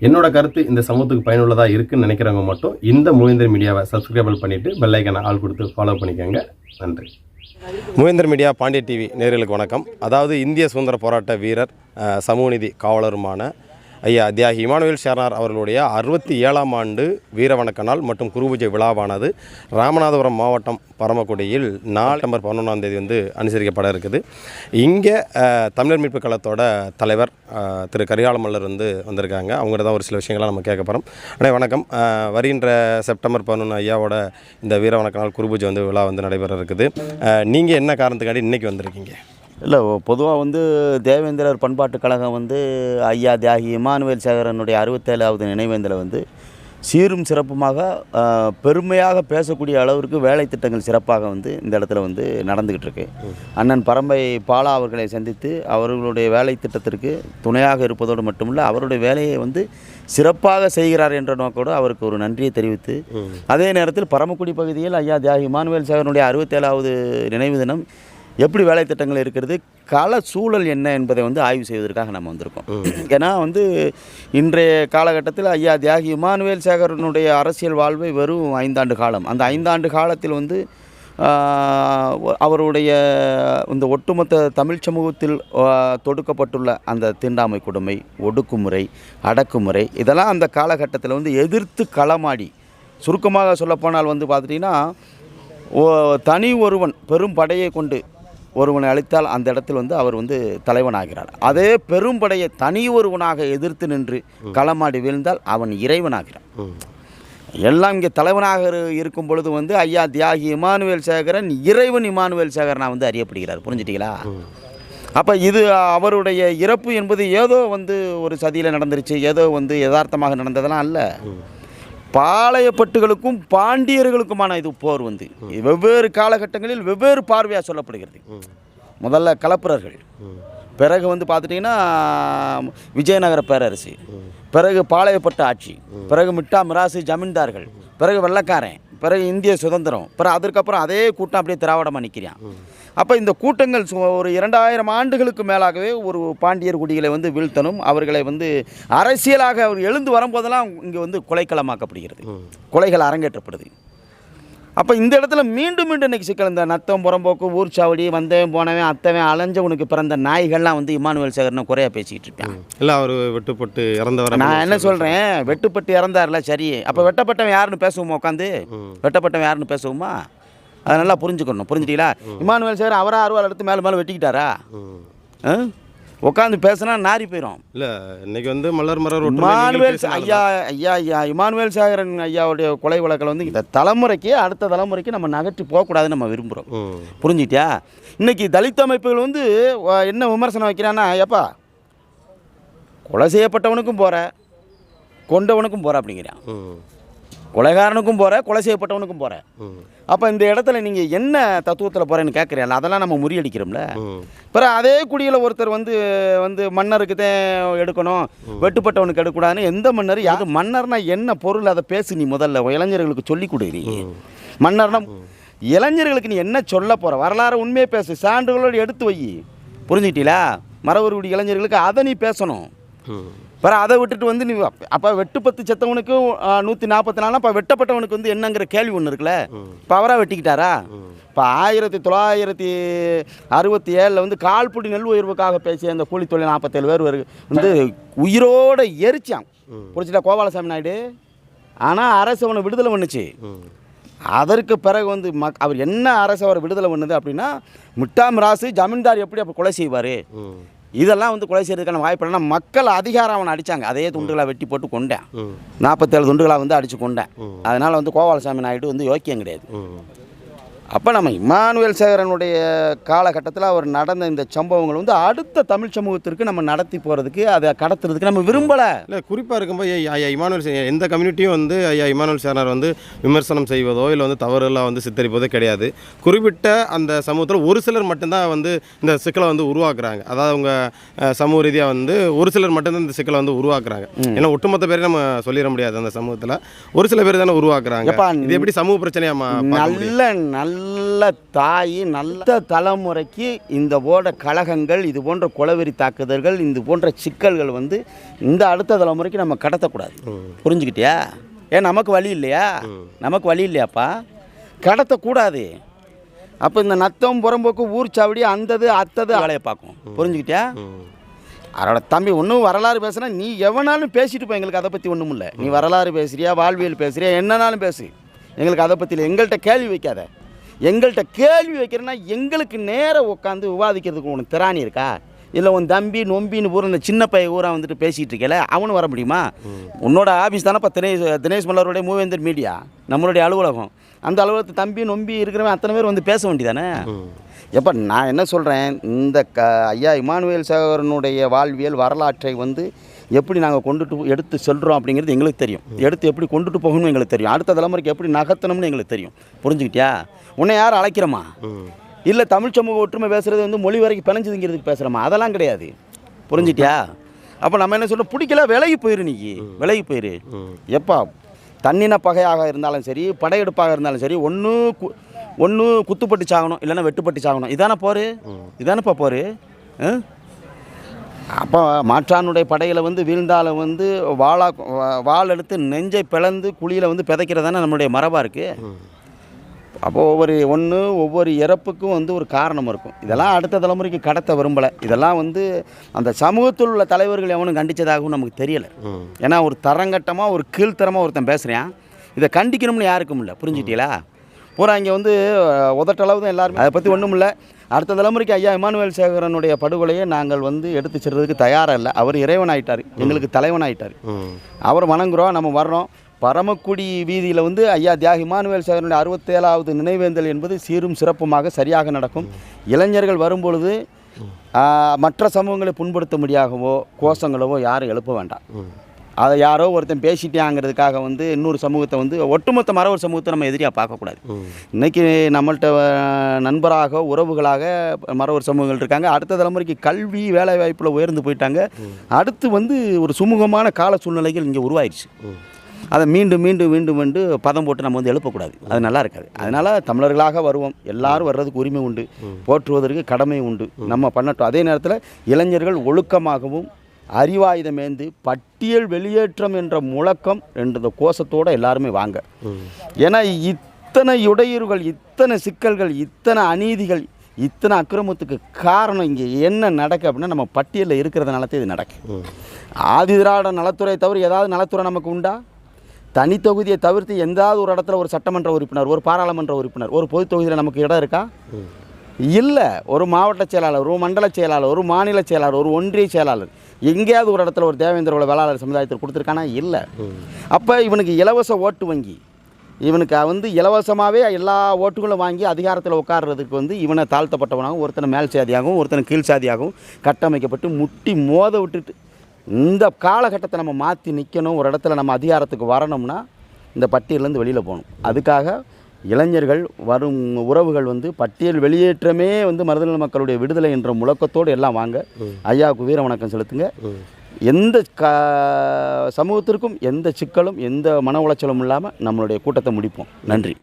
என்னோட கருத்து இந்த சமூகத்துக்கு பயனுள்ளதாக இருக்குன்னு நினைக்கிறவங்க மட்டும் இந்த மூவேந்தர் மீடியாவை சப்ஸ்கிரைபிள் பண்ணிவிட்டு பெல் ஐக்கானை ஆள் கொடுத்து ஃபாலோ பண்ணிக்கோங்க. நன்றி. மூவேந்தர் மீடியா பாண்டிய டிவி நேயர்களுக்கு வணக்கம். அதாவது இந்திய சுதந்திர போராட்ட வீரர் சமூகநீதி காவலருமான ஐயா தியாகி இமானுவேல் ஷேர்னார் அவர்களுடைய 67ஆம் ஆண்டு வீரவணக்க நாள் மற்றும் குருபூஜை விழாவானது ராமநாதபுரம் மாவட்டம் பரமக்குடியில் செப்டம்பர் 11ஆம் தேதி அனுசரிக்கப்பட இருக்குது. இங்கே தமிழர் மீட்பு கழகத்தோட தலைவர் திரு கரிகாலமல்லர் வந்திருக்காங்க. அவங்கள்ட்ட தான் ஒரு சில விஷயங்கள்லாம் நம்ம கேட்க போகிறோம். அண்ணே வணக்கம். வருகின்ற செப்டம்பர் 11 ஐயாவோட இந்த வீரவணக்க நாள் குருபூஜை விழா நடைபெற இருக்குது. நீங்கள் என்ன காரணத்துக்காண்டி இன்றைக்கி வந்திருக்கீங்க? இல்லை, பொதுவாக தேவேந்திரர் பண்பாட்டுக் கழகம் ஐயா தியாகி இமானுவேல் சேகரனுடைய 67வது நினைவேந்தலை சீரும் சிறப்புமாக பெருமையாக பேசக்கூடிய அளவிற்கு வேலை திட்டங்கள் சிறப்பாக இந்த இடத்துல நடந்துக்கிட்டு இருக்கு. அண்ணன் பரம்பை பாலா அவர்களை சந்தித்து அவர்களுடைய வேலை திட்டத்திற்கு துணையாக இருப்பதோடு மட்டுமில்லை, அவருடைய வேலையை சிறப்பாக செய்கிறார் என்ற நோக்கோடு அவருக்கு ஒரு நன்றியை தெரிவித்து, அதே நேரத்தில் பரமக்குடி பகுதியில் ஐயா தியாகி இமானுவேல் சேகரனுடைய 67வது நினைவு தினம் எப்படி வேலை திட்டங்கள் இருக்கிறது, கள சூழல் என்ன என்பதை ஆய்வு செய்வதற்காக நம்ம வந்திருக்கோம். ஏன்னா இன்றைய காலகட்டத்தில் ஐயா தியாகி இமானுவேல் சேகரனுடைய அரசியல் வாழ்வை வெறும் 5 ஆண்டு காலம். அந்த 5 ஆண்டு காலத்தில் அவருடைய இந்த ஒட்டுமொத்த தமிழ் சமூகத்தில் தொடுக்கப்பட்டுள்ள அந்த தீண்டாமை கொடுமை, ஒடுக்குமுறை, அடக்குமுறை இதெல்லாம் அந்த காலகட்டத்தில் எதிர்த்து களமாடி, சுருக்கமாக சொல்லப்போனால் பார்த்துட்டிங்கன்னா, தனி ஒருவன் பெரும் படையை கொண்டு ஒருவனை அளித்தால் அந்த இடத்தில் அவர் தலைவனாகிறார். அதே பெரும்படையை தனி ஒருவனாக எதிர்த்து நின்று களமாடி வீழ்ந்தால் அவன் இறைவனாகிறான். எல்லாம் இங்கே தலைவனாக இருக்கும் பொழுது ஐயா தியாகி இமானுவேல் சேகரன் இறைவன் இமானுவேல் சேகரனா அறியப்படுகிறார். புரிஞ்சிட்டீங்களா? அப்போ இது அவருடைய இறப்பு என்பது ஏதோ ஒரு சதியில் நடந்துருச்சு, ஏதோ யதார்த்தமாக நடந்ததெல்லாம் அல்ல. பாளையப்பட்டுகளுக்கும் பாண்டியர்களுக்குமான இது போர் வெவ்வேறு காலகட்டங்களில் வெவ்வேறு பார்வையாக சொல்லப்படுகிறது. முதல்ல கலப்புரர்கள், பிறகு பார்த்துட்டிங்கன்னா விஜயநகர பேரரசு, பிறகு பாளையப்பட்டு ஆட்சி, பிறகு மிட்டா மிராசு ஜமீன்தார்கள், பிறகு வெள்ளக்காரன், பிறகு இந்திய சுதந்திரம், பிறகு அதற்கப்புறம் அதே கூட்டம் அப்படியே திராவிடமாக நிற்கிறான். அப்போ இந்த கூட்டங்கள் ஒரு 2000 ஆண்டுகளுக்கு மேலாகவே ஒரு பாண்டியர் குடிகளை வீழ்த்தணும், அவர்களை அரசியலாக அவர் எழுந்து வரும்போதெல்லாம் இங்கே கொலைக்களமாக்கப்படுகிறது, கொலைகள் அரங்கேற்றப்படுது. அப்போ இந்த இடத்துல மீண்டும் இன்றைக்கி சிக்கல், இந்த நத்தம் புறம்போக்கு ஊர் சாவடி வந்தவன் போனவன் அத்தவன் அலைஞ்சவனுக்கு பிறந்த நாய்கள்லாம் இமானுவேல் சேகரனை குறையாக பேசிக்கிட்டு இருப்பேன். இல்லை, அவர் வெட்டுப்பட்டு இறந்தவர். நான் என்ன சொல்கிறேன், வெட்டுப்பட்டு இறந்தார்ல, சரி. அப்போ வெட்டப்பட்டவன் யாருன்னு பேசுவோமா? உட்காந்து வெட்டப்பட்டவன் யாருன்னு பேசுவோமா? அதை நல்லா புரிஞ்சுக்கணும். புரிஞ்சுட்டீங்களா? இமானுவேல் சேகர் அவராக அறுவாள் எடுத்து மேலே மேலே வெட்டிக்கிட்டாரா? உட்காந்து பேசினா நாரி போயிடும். இல்லை, இன்னைக்கு மலர் மலர் இமானுவேல் இமானுவேல் சேகரன் ஐயாவுடைய கொலை வழக்கில் இந்த தலைமுறைக்கு அடுத்த தலைமுறைக்கு நம்ம நகர்த்தி போகக்கூடாதுன்னு நம்ம விரும்புகிறோம். புரிஞ்சுக்கிட்டியா? இன்னைக்கு தலித் அமைப்புகள் என்ன விமர்சனம் வைக்கிறான்னா, ஏப்பா கொலை செய்யப்பட்டவனுக்கும் போகிற, கொண்டவனுக்கும் போகிற அப்படிங்கிறான், கொலைகாரனுக்கும் போகிற, கொலை செய்யப்பட்டவனுக்கும் போகிற. அப்போ இந்த இடத்துல நீங்கள் என்ன தத்துவத்தில் போகிறேன்னு கேட்குறீங்களா? அதெல்லாம் நம்ம முறியடிக்கிறோம்ல. பிறகு அதே குடியில் ஒருத்தர் மன்னருக்கு தான் எடுக்கணும், வெட்டுப்பட்டவனுக்கு எடுக்கக்கூடாதுன்னு எந்த மன்னர்? அது மன்னர்னா என்ன பொருள், அதை பேசு. நீ முதல்ல இளைஞர்களுக்கு சொல்லிக் கொடுறீ. மன்னர்னா இளைஞர்களுக்கு நீ என்ன சொல்ல போகிற? வரலாறு உண்மையை பேசு, சான்றுகளோடு எடுத்து வை. புரிஞ்சுக்கிட்டீங்களா? மரவருடைய இளைஞர்களுக்கு அதை நீ பேசணும். பிறகு அதை விட்டுட்டு நீ அப்போ வெட்டுப்பத்து செத்தவனுக்கு 144, அப்போ வெட்டப்பட்டவனுக்கு என்னங்கிற கேள்வி ஒன்று இருக்குல்ல. இப்போ அவராக வெட்டிக்கிட்டாரா? இப்போ 1967 கால்புடி நெல் உயர்வுக்காக பேசிய அந்த கூலி தொழில் 47 பேர் உயிரோடு எரிச்சான். புரிச்சுட்டா கோபாலசாமி நாயுடு? ஆனால் அரசு அவனை விடுதலை பண்ணுச்சு. அதற்கு பிறகு அவர் என்ன அரசு அவரை விடுதலை பண்ணுது அப்படின்னா, மிட்டா மிராசு ஜமீன்தார் எப்படி அப்போ கொலை செய்வார், இதெல்லாம் கொலை செய்யறதுக்கான வாய்ப்பு இல்லைன்னா மக்கள் அதிகாரம் அவனை அடித்தாங்க. அதே துண்டுகளாக வெட்டி போட்டு கொண்டேன். 47 துண்டுகளாக அடித்து கொண்டேன். அதனால் கோபாலசாமி நாயுடு யோக்கியம் கிடையாது. அப்போ நம்ம இமானுவேல் சேகரனுடைய காலகட்டத்தில் அவர் நடந்த இந்த சம்பவங்கள் அடுத்த தமிழ் சமூகத்திற்கு நம்ம நடத்தி போகிறதுக்கு, அதை கடத்துறதுக்கு நம்ம விரும்பலை. இல்லை, குறிப்பாக இருக்கும்போது ஐயா இமானுவேல் எந்த கம்யூனிட்டியும் ஐயா இமானுவேல் சேகரர் விமர்சனம் செய்வதோ இல்லை தவறுலாம் சித்தரிப்பதோ கிடையாது. குறிப்பிட்ட அந்த சமூகத்தில் ஒரு சிலர் மட்டும்தான் இந்த சிக்கலை உருவாக்குறாங்க. அதாவது அவங்க சமூக ரீதியாக ஒரு சிலர் மட்டும்தான் இந்த சிக்கலை உருவாக்குறாங்க. ஏன்னா ஒட்டுமொத்த பேரை நம்ம சொல்லிட முடியாது. அந்த சமூகத்தில் ஒரு சில பேர் தானே உருவாக்குறாங்க. இது எப்படி சமூக பிரச்சனையாக? நல்ல நல்ல தாய், நல்ல தலைமுறைக்கு இந்த போன்ற கலகங்கள், இது போன்ற குலவெறி தாக்குதல்கள், இது போன்ற சிக்கல்கள் வந்து இந்த அடுத்த தலைமுறைக்கு நம்ம கடத்தக்கூடாது. புரிஞ்சுக்கிட்டியா? ஏன் நமக்கு வழி இல்லையா? நமக்கு வழி இல்லையாப்பா? கடத்தக்கூடாது. அப்போ இந்த நத்தம் புறம்போக்கு ஊர் சாவடி அந்தது அத்தது வேலையை பார்க்கும். புரிஞ்சுக்கிட்டியா? அதோட தம்பி ஒன்றும் வரலாறு பேசுனா நீ எவனாலும் பேசிட்டு போய், எங்களுக்கு அதை பற்றி ஒன்றும் இல்லை. நீ வரலாறு பேசுறியா, வாழ்வியல் பேசுறியா, என்னன்னாலும் பேசு, எங்களுக்கு அதை பற்றி இல்லை. எங்கள்கிட்ட கேள்வி வைக்காத. எங்கள்கிட்ட கேள்வி வைக்கிறேன்னா எங்களுக்கு நேராக உட்காந்து விவாதிக்கிறதுக்கு உனக்கு திராணி இருக்கா? இல்லை உன் தம்பி நொம்பின்னு பூரா இந்த சின்ன பையன் ஊரா வந்துட்டு பேசிகிட்டு இருக்கல, அவனு வர முடியுமா? உன்னோட ஆஃபீஸ் தானே இப்போ தினேஷ் மல்லருடைய மூவேந்தர் மீடியா, நம்மளுடைய அலுவலகம். அந்த அலுவலகத்தை தம்பி நொம்பி இருக்கிறவன் அத்தனை பேர் வந்து பேச வேண்டியதானே? எப்போ நான் என்ன சொல்கிறேன், இந்த ஐயா இமானுவேல் சேகரனுடைய வாழ்வியல் வரலாற்றை வந்து எப்படி நாங்கள் கொண்டுட்டு எடுத்து செல்கிறோம் அப்படிங்கிறது எங்களுக்கு தெரியும். எடுத்து எப்படி கொண்டுட்டு போகணும்னு எங்களுக்கு தெரியும். அடுத்த தலைமுறைக்கு எப்படி நகர்த்தணும்னு எங்களுக்கு தெரியும். புரிஞ்சுக்கிட்டியா? உன்னை யாரும் அழைக்கிறோமா? இல்லை தமிழ் சமூக ஒற்றுமை பேசுகிறது வந்து மொழி வரைக்கும் பிணைஞ்சுதுங்கிறதுக்கு பேசுகிறோமா? அதெல்லாம் கிடையாது. புரிஞ்சுட்டியா? அப்போ நம்ம என்ன சொல்கிறோம், பிடிக்கல விலகி போயிரு, நீ விலகி போயிரு. எப்போ தன்னின பகையாக இருந்தாலும் சரி, படையெடுப்பாக இருந்தாலும் சரி, ஒன்று குத்துப்பட்டு சாகணும், இல்லைன்னா வெட்டுப்பட்டு சாகணும். இதானே போர்? இதானப்பா போர்? அப்போ மாற்றானுடைய படையில் வந்து வீழ்ந்தாலும் வந்து வாள் எடுத்து நெஞ்சை பிளந்து குழியில் வந்து பிதைக்கிறதானே நம்மளுடைய மரபாக இருக்குது. அப்போது ஒவ்வொரு இறப்புக்கும் வந்து ஒரு காரணம் இருக்கும். இதெல்லாம் அடுத்த தலைமுறைக்கு கடத்த விரும்பலை. இதெல்லாம் வந்து அந்த சமூகத்தில் உள்ள தலைவர்கள் எவனும் கண்டித்ததாகவும் நமக்கு தெரியலை. ஏன்னா ஒரு தரங்கட்டமாக ஒரு கீழ்த்தரமாக ஒருத்தன் பேசுகிறேன், இதை கண்டிக்கணும்னு யாருக்கும் இல்லை. புரிஞ்சுக்கிட்டீங்களா? பூரா இங்கே வந்து உதட்டளவு தான் எல்லாருமே. அதை பற்றி ஒன்றும் இல்லை. அடுத்த தலைமுறைக்கு ஐயா இமானுவேல் சேகரனுடைய படுகொலையை நாங்கள் வந்து எடுத்து செல்றதுக்கு தயாராக இல்லை. அவர் இறைவனாயிட்டார், எங்களுக்கு தலைவனாயிட்டார். அவர் வணங்குறோம், நம்ம வர்றோம். பரமக்குடி வீதியில் வந்து ஐயா தியாகி இமானுவேல் சேகரனுடைய 67வது நினைவேந்தல் என்பது சீரும் சிறப்புமாக சரியாக நடக்கும். இளைஞர்கள் வரும்பொழுது மற்ற சமூகங்களை புண்படுத்த முடியாகவோ கோஷங்களவோ யாரும் எழுப்ப வேண்டாம். அதை யாரோ ஒருத்தன் பேசிட்டாங்கிறதுக்காக வந்து இன்னொரு சமூகத்தை வந்து ஒட்டுமொத்த மரவர் சமூகத்தை நம்ம எதிரியாக பார்க்கக்கூடாது. இன்றைக்கி நம்மள்கிட்ட நண்பராக உறவுகளாக மரவர் சமூகங்கள் இருக்காங்க. அடுத்த தலைமுறைக்கு கல்வி வேலை வாய்ப்பில் உயர்ந்து போயிட்டாங்க. அடுத்து வந்து ஒரு சுமூகமான கால சூழ்நிலைகள் இங்கே உருவாயிடுச்சு. அதை மீண்டும் மீண்டும் மீண்டும் வந்து பதம் போட்டு நம்ம வந்து எழுப்பக்கூடாது. அது நல்லா இருக்காது. அதனால் தமிழர்களாக வருவோம், எல்லாரும் வர்றதுக்கு உரிமை உண்டு, போற்றுவதற்கு கடமை உண்டு, நம்ம பண்ணட்டும். அதே நேரத்தில் இளைஞர்கள் ஒழுக்கமாகவும் அறிவாயுதமேந்து பட்டியல் வெளியேற்றம் என்ற முழக்கம் என்ற கோஷத்தோடு எல்லாருமே வாங்க. ஏன்னா இத்தனை இடையூறுகள், இத்தனை சிக்கல்கள், இத்தனை அநீதிகள், இத்தனை அக்கிரமத்துக்கு காரணம் இங்கே என்ன நடக்கு அப்படின்னா நம்ம பட்டியலில் இருக்கிறதுனால இது நடக்கு. ஆதி திராவிட நலத்துறை தவிர ஏதாவது நலத்துறை நமக்கு உண்டா? தனித்தொகுதியை தவிர்த்து எந்தாவது ஒரு இடத்துல ஒரு சட்டமன்ற உறுப்பினர், ஒரு பாராளுமன்ற உறுப்பினர், ஒரு பொது தொகுதியில் நமக்கு இடம் இருக்கா? இல்லை. ஒரு மாவட்ட செயலாளர், ஒரு மண்டல செயலாளர், ஒரு மாநில செயலாளர், ஒரு ஒன்றிய செயலாளர், எங்கேயாவது ஒரு இடத்துல ஒரு தேவேந்திர வேளாளர் சமுதாயத்தில் கொடுத்துருக்கானா? இல்லை. அப்போ இவனுக்கு இலவச ஓட்டு வங்கி, இவனுக்கு வந்து இலவசமாகவே எல்லா ஓட்டுகளும் வாங்கி அதிகாரத்தில் உட்கார்றதுக்கு வந்து இவனை தாழ்த்தப்பட்டவனாகவும் ஒருத்தனை மேல் சாதியாகவும் ஒருத்தனை கீழ் சாதியாகவும் கட்டமைக்கப்பட்டு முட்டி மோத விட்டுட்டு இந்த காலகட்டத்தை நம்ம மாற்றி நிற்கணும். ஒரு இடத்துல நம்ம அதிகாரத்துக்கு வரணும்னா இந்த பட்டியலேருந்து வெளியில் போகணும். அதுக்காக இளைஞர்கள் வரும் உறவுகள் வந்து பட்டியல் வெளியேற்றமே வந்து மருதநல மக்களுடைய விடுதலை என்ற முழக்கத்தோடு எல்லாம் வாங்க. ஐயாவுக்கு வீர வணக்கம் செலுத்துங்க. எந்த சமூகத்திற்கும் எந்த சிக்கலும் எந்த மன உளைச்சலும் இல்லாமல் நம்மளுடைய கூட்டத்தை முடிப்போம். நன்றி.